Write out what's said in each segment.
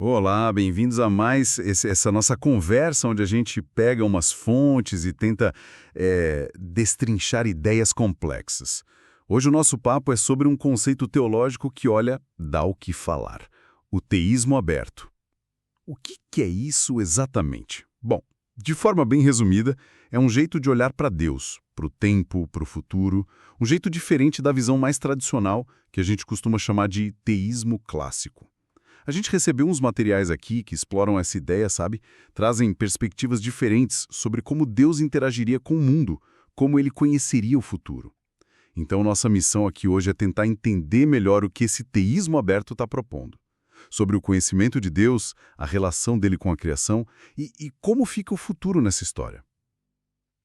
Olá, bem-vindos a mais essa nossa conversa onde a gente pega umas fontes e tenta destrinchar ideias complexas. Hoje o nosso papo é sobre um conceito teológico que, olha, dá o que falar. O teísmo aberto. O que é isso exatamente? Bom, de forma bem resumida, é um jeito de olhar para Deus, para o tempo, para o futuro, um jeito diferente da visão mais tradicional que a gente costuma chamar de teísmo clássico. A gente recebeu uns materiais aqui que exploram essa ideia, sabe? Trazem perspectivas diferentes sobre como Deus interagiria com o mundo, como ele conheceria o futuro. Então, nossa missão aqui hoje é tentar entender melhor o que esse teísmo aberto está propondo. Sobre o conhecimento de Deus, a relação dele com a criação e como fica o futuro nessa história.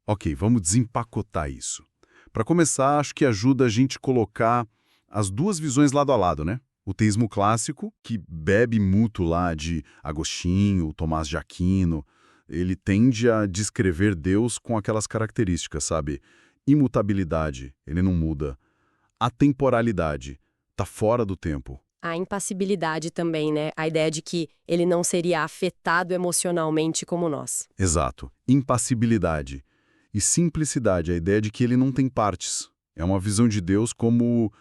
Ok, vamos desempacotar isso. Para começar, acho que ajuda a gente colocar as duas visões lado a lado, né? O teísmo clássico, que bebe muito lá de Agostinho, Tomás de Aquino, ele tende a descrever Deus com aquelas características, sabe? Imutabilidade, ele não muda. Atemporalidade, tá fora do tempo. A impassibilidade também, né? A ideia de que ele não seria afetado emocionalmente como nós. Exato. Impassibilidade. E simplicidade, a ideia de que ele não tem partes. É uma visão de Deus como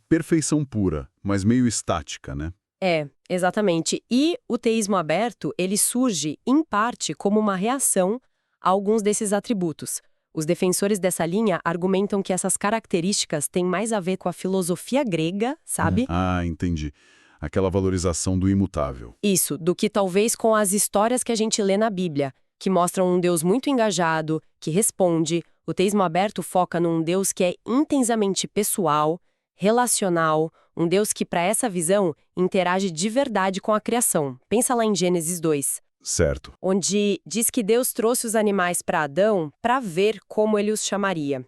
perfeição pura, mas meio estática, né? É, exatamente. E o teísmo aberto, ele surge, em parte, como uma reação a alguns desses atributos. Os defensores dessa linha argumentam que essas características têm mais a ver com a filosofia grega, sabe? Ah, entendi. Aquela valorização do imutável. Isso, do que talvez com as histórias que a gente lê na Bíblia, que mostram um Deus muito engajado, que responde. O teísmo aberto foca num Deus que é intensamente pessoal, relacional, um Deus que, para essa visão, interage de verdade com a criação. Pensa lá em Gênesis 2. Certo. Onde diz que Deus trouxe os animais para Adão para ver como ele os chamaria.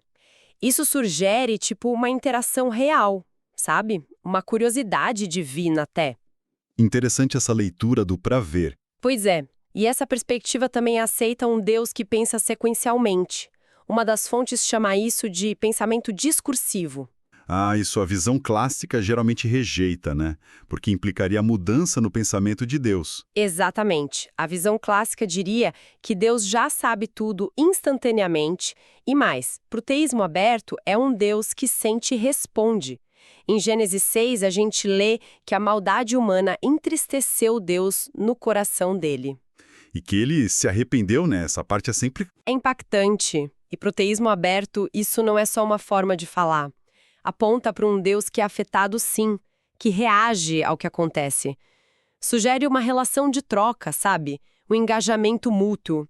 Isso sugere, tipo, uma interação real, sabe? Uma curiosidade divina até. Interessante essa leitura do pra ver. Pois é, e essa perspectiva também aceita um Deus que pensa sequencialmente. Uma das fontes chama isso de pensamento discursivo. Ah, isso a visão clássica geralmente rejeita, né? Porque implicaria mudança no pensamento de Deus. Exatamente. A visão clássica diria que Deus já sabe tudo instantaneamente e mais, para o teísmo aberto é um Deus que sente e responde. Em Gênesis 6, a gente lê que a maldade humana entristeceu Deus no coração dele. E que ele se arrependeu, né? Essa parte é sempre... É impactante. E para o teísmo aberto, isso não é só uma forma de falar. Aponta para um Deus que é afetado sim, que reage ao que acontece. Sugere uma relação de troca, sabe? Um engajamento mútuo.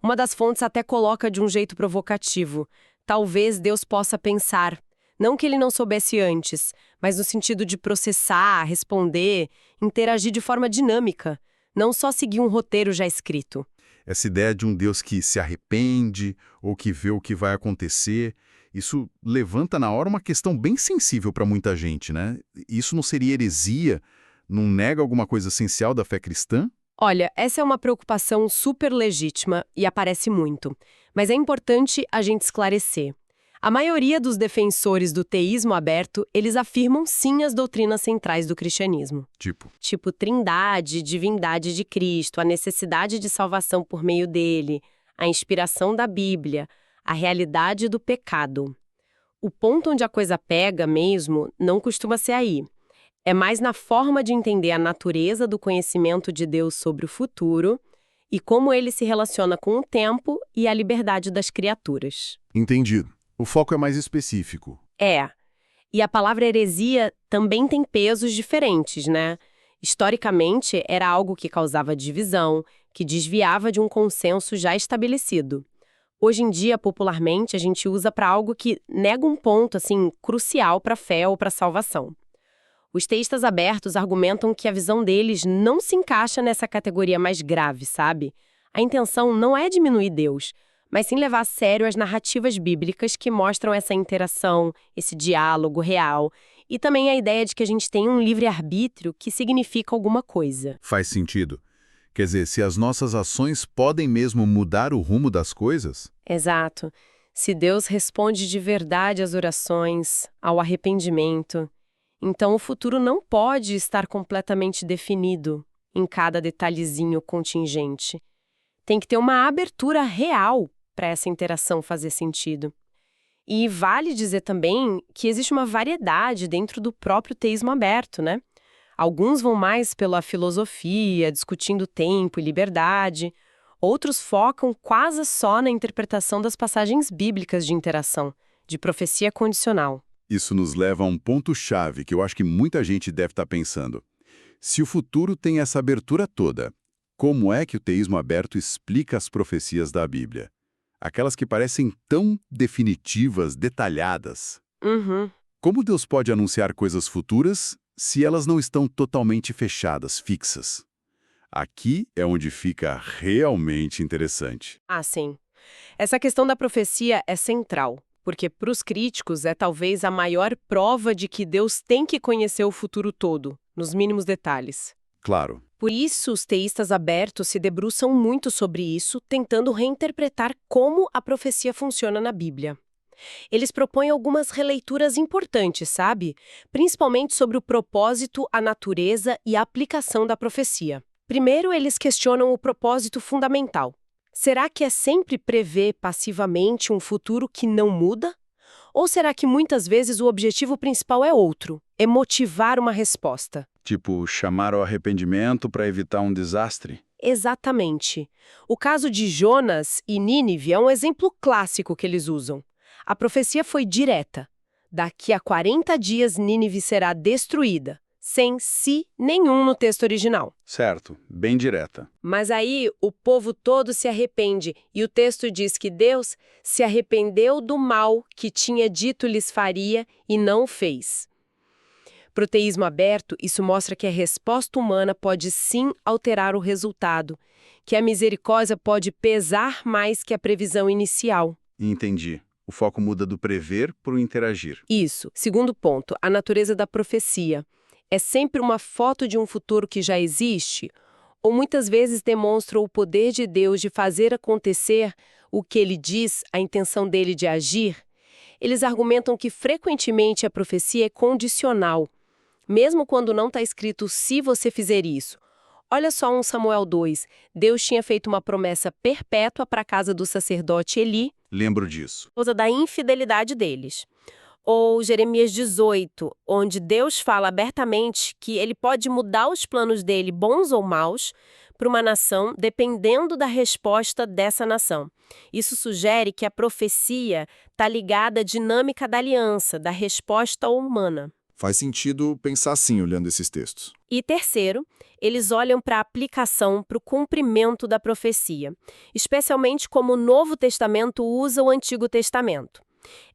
Uma das fontes até coloca de um jeito provocativo. Talvez Deus possa pensar, não que ele não soubesse antes, mas no sentido de processar, responder, interagir de forma dinâmica, não só seguir um roteiro já escrito. Essa ideia de um Deus que se arrepende ou que vê o que vai acontecer, isso levanta na hora uma questão bem sensível para muita gente, né? Isso não seria heresia? Não nega alguma coisa essencial da fé cristã? Olha, essa é uma preocupação super legítima e aparece muito, mas é importante a gente esclarecer. A maioria dos defensores do teísmo aberto, eles afirmam sim as doutrinas centrais do cristianismo. Tipo trindade, divindade de Cristo, a necessidade de salvação por meio dele, a inspiração da Bíblia, a realidade do pecado. O ponto onde a coisa pega mesmo não costuma ser aí. É mais na forma de entender a natureza do conhecimento de Deus sobre o futuro e como ele se relaciona com o tempo e a liberdade das criaturas. Entendido. O foco é mais específico. É. E a palavra heresia também tem pesos diferentes, né? Historicamente, era algo que causava divisão, que desviava de um consenso já estabelecido. Hoje em dia, popularmente, a gente usa para algo que nega um ponto, assim, crucial para a fé ou para a salvação. Os teístas abertos argumentam que a visão deles não se encaixa nessa categoria mais grave, sabe? A intenção não é diminuir Deus, mas sim levar a sério as narrativas bíblicas que mostram essa interação, esse diálogo real, e também a ideia de que a gente tem um livre-arbítrio que significa alguma coisa. Faz sentido. Quer dizer, se as nossas ações podem mesmo mudar o rumo das coisas? Exato. Se Deus responde de verdade às orações, ao arrependimento, então o futuro não pode estar completamente definido, em cada detalhezinho contingente. Tem que ter uma abertura real para essa interação fazer sentido. E vale dizer também que existe uma variedade dentro do próprio teísmo aberto, né? Alguns vão mais pela filosofia, discutindo tempo e liberdade. Outros focam quase só na interpretação das passagens bíblicas de interação, de profecia condicional. Isso nos leva a um ponto-chave que eu acho que muita gente deve estar pensando. Se o futuro tem essa abertura toda, como é que o teísmo aberto explica as profecias da Bíblia? Aquelas que parecem tão definitivas, detalhadas. Uhum. Como Deus pode anunciar coisas futuras se elas não estão totalmente fechadas, fixas? Aqui é onde fica realmente interessante. Ah, sim. Essa questão da profecia é central, porque para os críticos é talvez a maior prova de que Deus tem que conhecer o futuro todo, nos mínimos detalhes. Claro. Por isso, os teístas abertos se debruçam muito sobre isso, tentando reinterpretar como a profecia funciona na Bíblia. Eles propõem algumas releituras importantes, sabe? Principalmente sobre o propósito, a natureza e a aplicação da profecia. Primeiro, eles questionam o propósito fundamental. Será que é sempre prever passivamente um futuro que não muda? Ou será que muitas vezes o objetivo principal é outro? É motivar uma resposta? Tipo, chamar ao arrependimento para evitar um desastre? Exatamente. O caso de Jonas e Nínive é um exemplo clássico que eles usam. A profecia foi direta. Daqui a 40 dias Nínive será destruída, sem si nenhum no texto original. Certo, bem direta. Mas aí o povo todo se arrepende e o texto diz que Deus se arrependeu do mal que tinha dito lhes faria e não o fez. Para o teísmo aberto, isso mostra que a resposta humana pode sim alterar o resultado, que a misericórdia pode pesar mais que a previsão inicial. Entendi. O foco muda do prever para o interagir. Isso. Segundo ponto, a natureza da profecia. É sempre uma foto de um futuro que já existe, ou muitas vezes demonstra o poder de Deus de fazer acontecer o que ele diz, a intenção dele de agir? Eles argumentam que frequentemente a profecia é condicional, mesmo quando não está escrito se você fizer isso. Olha só 1 Samuel 2. Deus tinha feito uma promessa perpétua para a casa do sacerdote Eli, Lembro disso. por causa da infidelidade deles. Ou Jeremias 18, onde Deus fala abertamente que ele pode mudar os planos dele, bons ou maus, para uma nação, dependendo da resposta dessa nação. Isso sugere que a profecia está ligada à dinâmica da aliança, da resposta humana. Faz sentido pensar assim, olhando esses textos. E terceiro, eles olham para a aplicação, para o cumprimento da profecia, especialmente como o Novo Testamento usa o Antigo Testamento.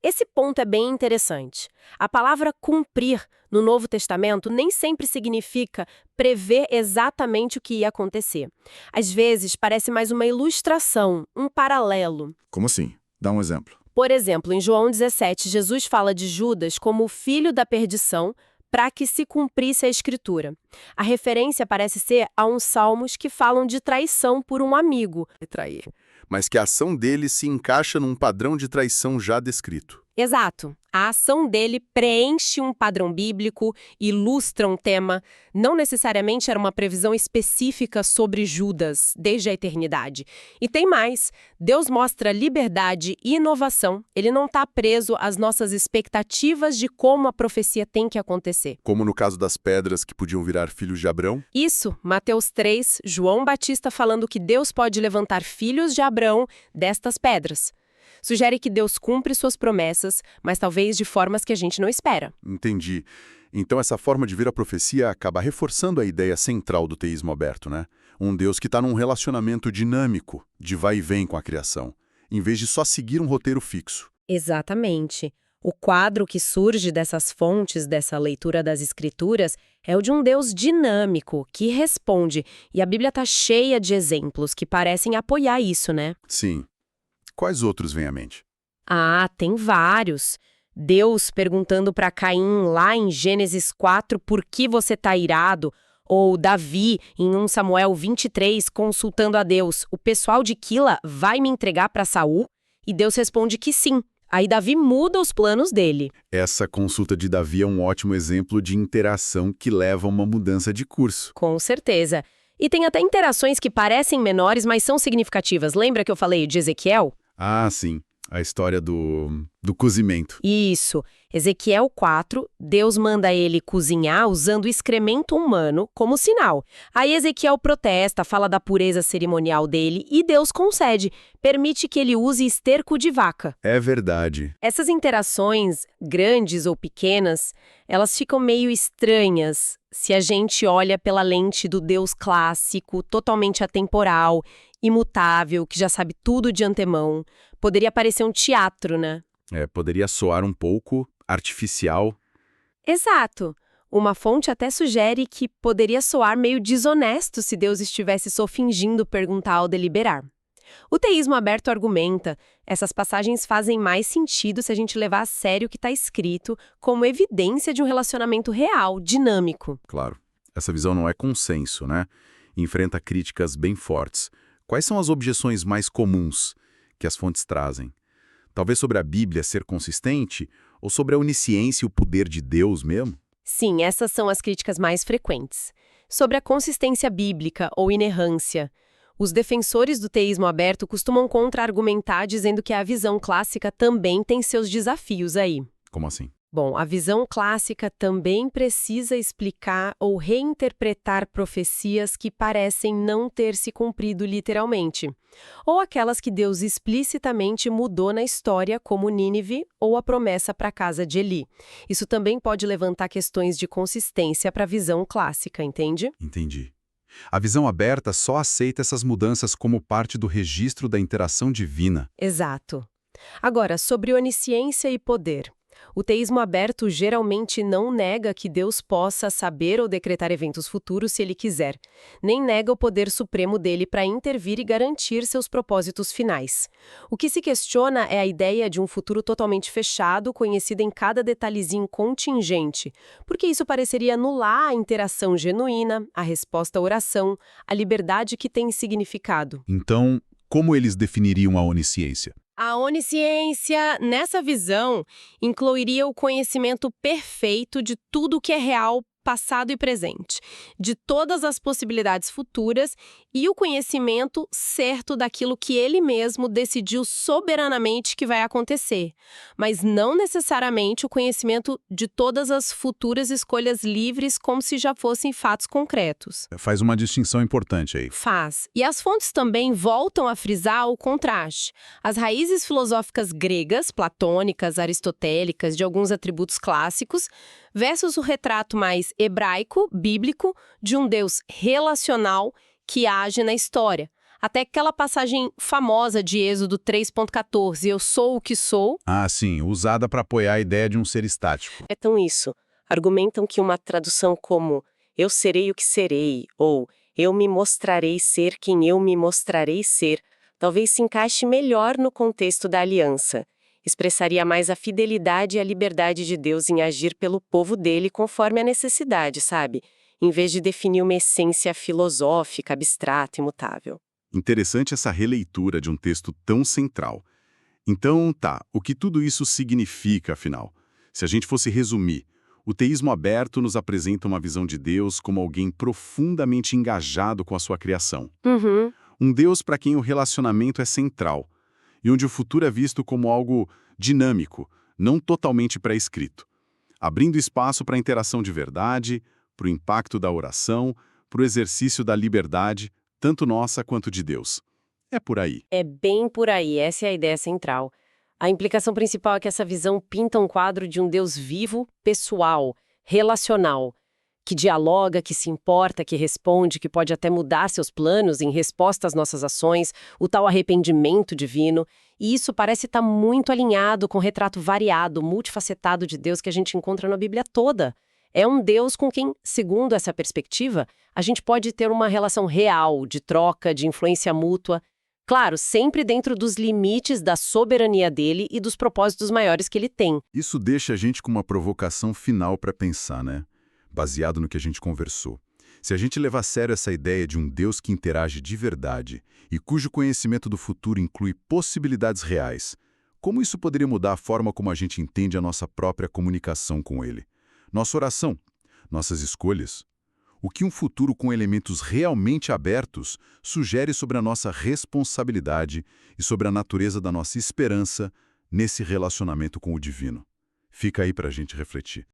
Esse ponto é bem interessante. A palavra cumprir no Novo Testamento nem sempre significa prever exatamente o que ia acontecer. Às vezes, parece mais uma ilustração, um paralelo. Como assim? Dá um exemplo. Por exemplo, em João 17, Jesus fala de Judas como o filho da perdição para que se cumprisse a Escritura. A referência parece ser a uns salmos que falam de traição por um amigo. Trair. Mas que a ação dele se encaixa num padrão de traição já descrito. Exato. A ação dele preenche um padrão bíblico, ilustra um tema. Não necessariamente era uma previsão específica sobre Judas, desde a eternidade. E tem mais. Deus mostra liberdade e inovação. Ele não está preso às nossas expectativas de como a profecia tem que acontecer. Como no caso das pedras que podiam virar filhos de Abrão. Isso, Mateus 3, João Batista falando que Deus pode levantar filhos de Abrão destas pedras. Sugere que Deus cumpre suas promessas, mas talvez de formas que a gente não espera. Entendi. Então essa forma de ver a profecia acaba reforçando a ideia central do teísmo aberto, né? Um Deus que está num relacionamento dinâmico, de vai e vem com a criação, em vez de só seguir um roteiro fixo. Exatamente. O quadro que surge dessas fontes, dessa leitura das Escrituras, é o de um Deus dinâmico, que responde. E a Bíblia está cheia de exemplos que parecem apoiar isso, né? Sim. Quais outros vêm à mente? Ah, tem vários. Deus perguntando para Caim lá em Gênesis 4 por que você está irado, ou Davi em 1 Samuel 23 consultando a Deus, o pessoal de Quila vai me entregar para Saul? E Deus responde que sim. Aí Davi muda os planos dele. Essa consulta de Davi é um ótimo exemplo de interação que leva a uma mudança de curso. Com certeza. E tem até interações que parecem menores, mas são significativas. Lembra que eu falei de Ezequiel? Ah, sim. A história do cozimento. Isso. Ezequiel 4, Deus manda ele cozinhar usando excremento humano como sinal. Aí Ezequiel protesta, fala da pureza cerimonial dele e Deus concede, permite que ele use esterco de vaca. É verdade. Essas interações, grandes ou pequenas, elas ficam meio estranhas se a gente olha pela lente do Deus clássico, totalmente atemporal, imutável, que já sabe tudo de antemão. Poderia parecer um teatro, né? Poderia soar um pouco artificial. Exato. Uma fonte até sugere que poderia soar meio desonesto se Deus estivesse só fingindo perguntar ao deliberar. O teísmo aberto argumenta, essas passagens fazem mais sentido se a gente levar a sério o que está escrito como evidência de um relacionamento real, dinâmico. Claro, essa visão não é consenso, né? Enfrenta críticas bem fortes. Quais são as objeções mais comuns que as fontes trazem? Talvez sobre a Bíblia ser consistente ou sobre a onisciência e o poder de Deus mesmo? Sim, essas são as críticas mais frequentes. Sobre a consistência bíblica ou inerrância, os defensores do teísmo aberto costumam contra-argumentar dizendo que a visão clássica também tem seus desafios aí. Como assim? Bom, a visão clássica também precisa explicar ou reinterpretar profecias que parecem não ter se cumprido literalmente, ou aquelas que Deus explicitamente mudou na história, como Nínive ou a promessa para a casa de Eli. Isso também pode levantar questões de consistência para a visão clássica, entende? Entendi. A visão aberta só aceita essas mudanças como parte do registro da interação divina. Exato. Agora, sobre onisciência e poder. O teísmo aberto geralmente não nega que Deus possa saber ou decretar eventos futuros se ele quiser, nem nega o poder supremo dele para intervir e garantir seus propósitos finais. O que se questiona é a ideia de um futuro totalmente fechado, conhecido em cada detalhezinho contingente, porque isso pareceria anular a interação genuína, a resposta à oração, a liberdade que tem significado. Então, como eles definiriam a onisciência? A onisciência, nessa visão, incluiria o conhecimento perfeito de tudo o que é real, passado e presente, de todas as possibilidades futuras e o conhecimento certo daquilo que ele mesmo decidiu soberanamente que vai acontecer, mas não necessariamente o conhecimento de todas as futuras escolhas livres como se já fossem fatos concretos. Faz uma distinção importante aí. Faz. E as fontes também voltam a frisar o contraste. As raízes filosóficas gregas, platônicas, aristotélicas, de alguns atributos clássicos, versus o retrato mais hebraico, bíblico, de um Deus relacional que age na história. Até aquela passagem famosa de Êxodo 3.14, eu sou o que sou. Ah, sim, usada para apoiar a ideia de um ser estático. É tão isso. Argumentam que uma tradução como eu serei o que serei, ou eu me mostrarei ser quem eu me mostrarei ser, talvez se encaixe melhor no contexto da aliança. Expressaria mais a fidelidade e a liberdade de Deus em agir pelo povo dele conforme a necessidade, sabe? Em vez de definir uma essência filosófica, abstrata e imutável. Interessante essa releitura de um texto tão central. Então, o que tudo isso significa, afinal? Se a gente fosse resumir, o teísmo aberto nos apresenta uma visão de Deus como alguém profundamente engajado com a sua criação. Um Deus para quem o relacionamento é central, e onde o futuro é visto como algo dinâmico, não totalmente pré-escrito, abrindo espaço para a interação de verdade, para o impacto da oração, para o exercício da liberdade, tanto nossa quanto de Deus. É por aí. É bem por aí, essa é a ideia central. A implicação principal é que essa visão pinta um quadro de um Deus vivo, pessoal, relacional, que dialoga, que se importa, que responde, que pode até mudar seus planos em resposta às nossas ações, o tal arrependimento divino. E isso parece estar muito alinhado com o retrato variado, multifacetado de Deus que a gente encontra na Bíblia toda. É um Deus com quem, segundo essa perspectiva, a gente pode ter uma relação real, de troca, de influência mútua. Claro, sempre dentro dos limites da soberania dele e dos propósitos maiores que ele tem. Isso deixa a gente com uma provocação final para pensar, né? Baseado no que a gente conversou. Se a gente levar a sério essa ideia de um Deus que interage de verdade e cujo conhecimento do futuro inclui possibilidades reais, como isso poderia mudar a forma como a gente entende a nossa própria comunicação com ele? Nossa oração, nossas escolhas, O que um futuro com elementos realmente abertos sugere sobre a nossa responsabilidade e sobre a natureza da nossa esperança nesse relacionamento com o divino? Fica aí para a gente refletir.